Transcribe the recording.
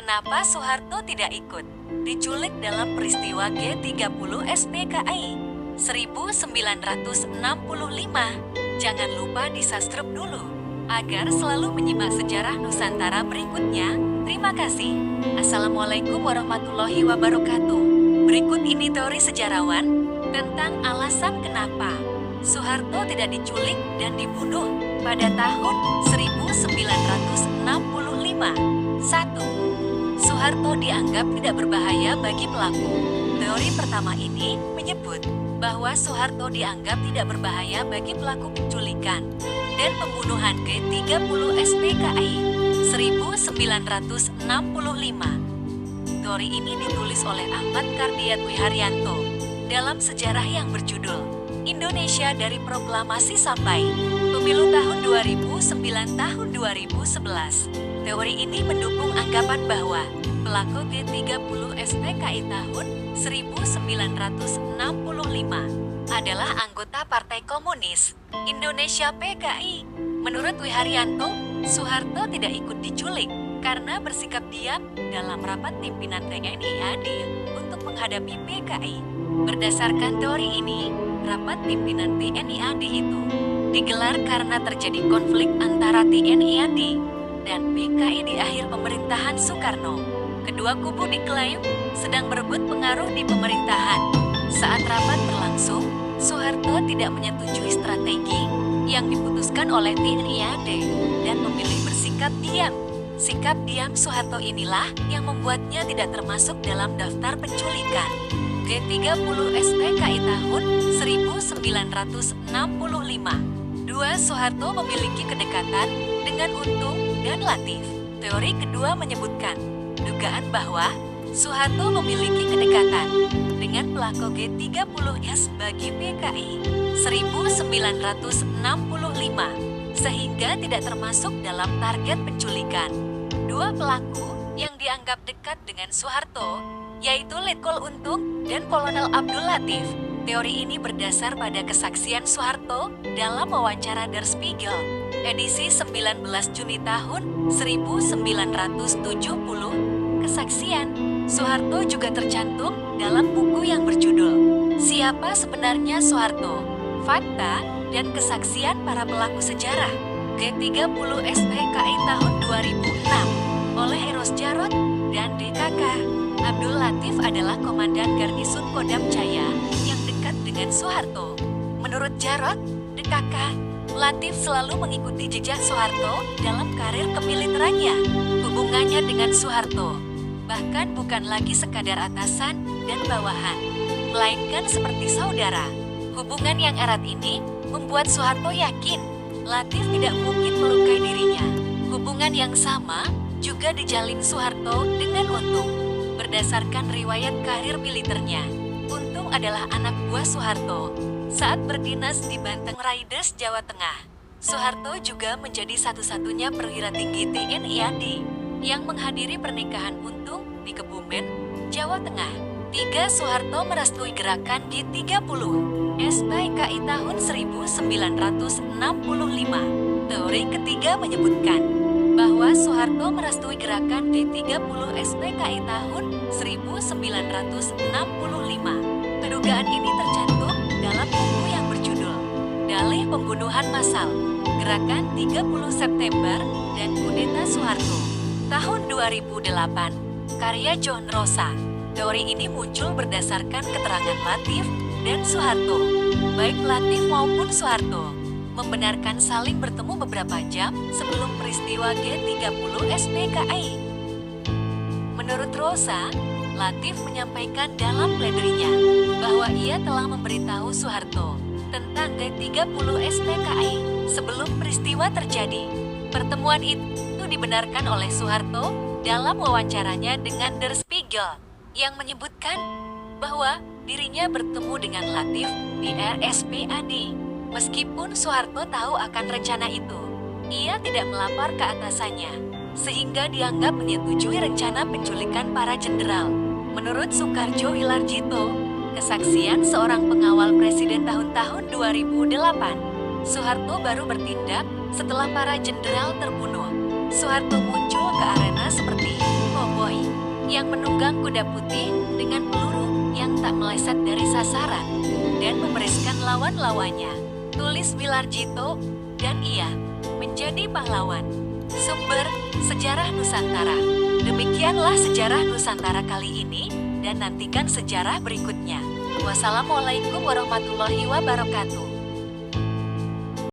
Kenapa Soeharto tidak ikut diculik dalam peristiwa G30 SPKI 1965? Jangan lupa di-subscribe dulu agar selalu menyimak sejarah Nusantara berikutnya. Terima kasih. Assalamualaikum warahmatullahi wabarakatuh. Berikut ini teori sejarawan tentang alasan kenapa Soeharto tidak diculik dan dibunuh pada tahun 1965. 1. Soeharto dianggap tidak berbahaya bagi pelaku. Teori pertama ini menyebut bahwa Soeharto dianggap tidak berbahaya bagi pelaku penculikan dan pembunuhan G30 SPKI 1965. Teori ini ditulis oleh Ahmad Kardiat Wiharyanto dalam sejarah yang berjudul Indonesia dari Proklamasi sampai Pemilu tahun 2009 tahun 2011. Teori ini mendukung anggapan bahwa pelaku G30 SPKI tahun 1965 adalah anggota Partai Komunis Indonesia PKI. Menurut Wiharyanto, Soeharto tidak ikut diculik karena bersikap diam dalam rapat pimpinan TNI AD untuk menghadapi PKI. Berdasarkan teori ini, rapat pimpinan TNI AD itu digelar karena terjadi konflik antara TNI AD dan PKI di akhir pemerintahan Soekarno. Kedua kubu diklaim sedang berebut pengaruh di pemerintahan. Saat rapat berlangsung, Soeharto tidak menyetujui strategi yang diputuskan oleh TNI AD dan memilih bersikap diam. Sikap diam Soeharto inilah yang membuatnya tidak termasuk dalam daftar penculikan G30 SPKI tahun 1965. 2. Soeharto memiliki kedekatan dengan Untung dan Latif. Teori kedua menyebutkan dugaan bahwa Soeharto memiliki kedekatan dengan pelaku G30S bagi PKI 1965 sehingga tidak termasuk dalam target penculikan. Dua pelaku yang dianggap dekat dengan Soeharto yaitu Letkol Untung dan Kolonel Abdul Latif. Teori ini berdasar pada kesaksian Soeharto dalam wawancara Der Spiegel edisi 19 Juni tahun 1970. Kesaksian Soeharto juga tercantum dalam buku yang berjudul Siapa Sebenarnya Soeharto? Fakta dan Kesaksian Para Pelaku Sejarah G30 SPKI tahun 2006 oleh Eros Jarot dan DKK. Abdul Latif adalah komandan garnison Kodam Jaya yang dekat dengan Soeharto. Menurut Jarot, DKK, Latif selalu mengikuti jejak Soeharto dalam karir kemiliterannya. Hubungannya dengan Soeharto bahkan bukan lagi sekadar atasan dan bawahan, melainkan seperti saudara. Hubungan yang erat ini membuat Soeharto yakin Latif tidak mungkin melukai dirinya. Hubungan yang sama juga dijalin Soeharto dengan Untung. Berdasarkan riwayat karir militernya, Untung adalah anak buah Soeharto. Saat berdinas di Banteng Riders, Jawa Tengah, Soeharto juga menjadi satu-satunya perwira tinggi TNI AD yang menghadiri pernikahan Untung di Kebumen, Jawa Tengah. 3. Soeharto merestui gerakan G30 SPKI tahun 1965. Teori ketiga menyebutkan bahwa Soeharto merestui gerakan G30 SPKI tahun 1965. Kedugaan ini tercantum dalam buku yang berjudul Dalih Pembunuhan Massal, Gerakan 30 September dan Kudeta Soeharto tahun 2008, karya John Rosa. Teori ini muncul berdasarkan keterangan Latif dan Soeharto. Baik Latif maupun Soeharto membenarkan saling bertemu beberapa jam sebelum peristiwa G30 SPKI. Menurut Rosa, Latif menyampaikan dalam plederinya bahwa ia telah memberitahu Soeharto tentang G30 SPKI sebelum peristiwa terjadi. Pertemuan itu dibenarkan oleh Soeharto dalam wawancaranya dengan Der Spiegel yang menyebutkan bahwa dirinya bertemu dengan Latif di RSPAD. Meskipun Soeharto tahu akan rencana itu, ia tidak melapor ke atasannya, sehingga dianggap menyetujui rencana penculikan para jenderal. Menurut Soekarjo Wilarjito, kesaksian seorang pengawal presiden tahun-tahun 2008, Soeharto baru bertindak setelah para jenderal terbunuh. Soeharto muncul ke arena seperti koboi yang menunggang kuda putih dengan peluru yang tak meleset dari sasaran dan memeriskan lawan-lawannya. Tulis Wilarjito, dan ia menjadi pahlawan. Sumber Sejarah Nusantara. Demikianlah sejarah Nusantara kali ini, dan nantikan sejarah berikutnya. Wassalamualaikum warahmatullahi wabarakatuh.